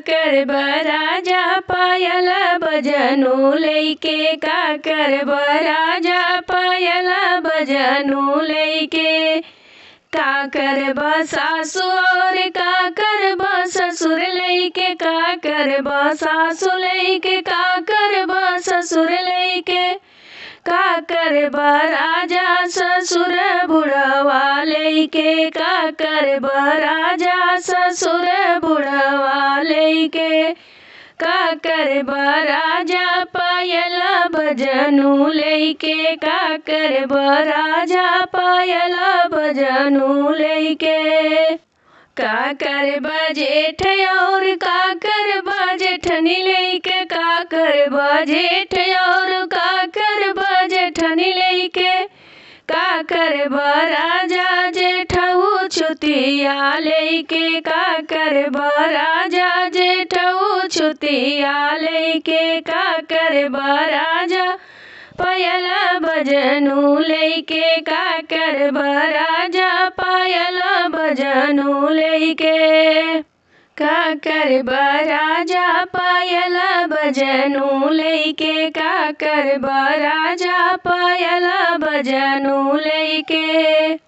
करब राजा पायल बजनु लैके का करब राजा पायल बजनु लैके का करब सासु और का करब ससुर लैके का करब सासु लैके का करब ससुर लैके का करब राजा ससुर बुढ़वा लैके का करब राजा ससुर बुढ़वा लैके का करब राजा पायल बजनु लैके का करब राजा पायल बजनु लैके का करब जेठ और का करब जेठनी लैके का करब जेठ और का करब जेठनी लैके का करब राजा जेठऊ छुतिया लैके का करब राजा जेठऊ छुतिया लैके का करब राजा पायल बजनु लैके का करब राजा पायल बजनु लैके का करब राजा पायल बजनु लैके का करब राजा पायल बजनु लैके।